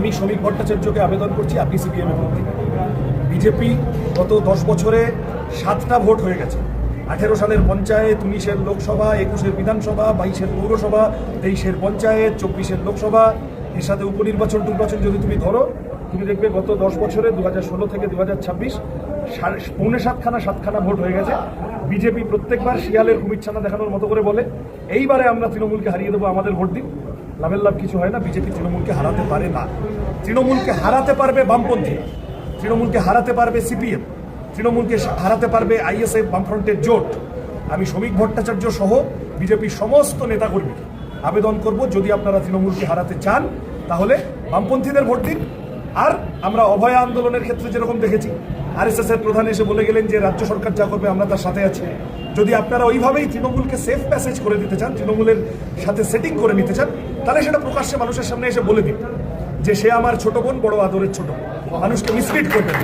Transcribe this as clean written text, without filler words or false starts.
আমি শ্রমিক ভট্টাচার্যকে আবেদন করছি, আপনি সিপিএমের মধ্যে। বিজেপি গত 10 বছরে 7টা ভোট হয়ে গেছে। 18 সালের পঞ্চায়েত, 19-এর লোকসভা, 21-এর বিধানসভা, 22-এর পৌরসভা, 23-এর পঞ্চায়েত, 24-এর লোকসভা, এর সাথে উপনির্বাচন টুর্বাচন যদি তুমি ধরো, তুমি দেখবে গত 10 বছরে 2016 থেকে 2026 7খানা ভোট হয়ে গেছে। বিজেপি প্রত্যেকবার শিয়ালের কুমিরছানা দেখানোর মতো করে বলে এইবারে আমরা তৃণমূলকে হারিয়ে দেবো, আমাদের ভোট দিন। লাভের লাভ কিছু হয় না। বিজেপি তৃণমূলকে হারাতে পারে না। তৃণমূলকে হারাতে পারবে বামপন্থী, তৃণমূলকে হারাতে পারবে সিপিএম, তৃণমূলকে হারাতে পারবে আইএসএফ, বামফ্রন্টের জোট। আমি শ্রমিক ভট্টাচার্য সহ বিজেপির সমস্ত নেতাকর্মীকে আবেদন করব, যদি আপনারা তৃণমূলকে হারাতে চান তাহলে বামপন্থীদের ভোট দিন। আর আমরা অভয়া আন্দোলনের ক্ষেত্রে যেরকম দেখেছি, আরএসএস এর প্রধান এসে বলে গেলেন যে রাজ্য সরকার যা করবে আমরা তার সাথে আছি। যদি আপনারা ওইভাবেই তৃণমূলকে সেফ প্যাসেজ করে দিতে চান, তৃণমূলের সাথে সেটিং করে নিতে চান, তাহলে সেটা প্রকাশ্যে মানুষের সামনে এসে বলে দিন যে সে আমার ছোট বোন, বড় আদরের ছোট বোন। মানুষকে মিসলিড করবেন।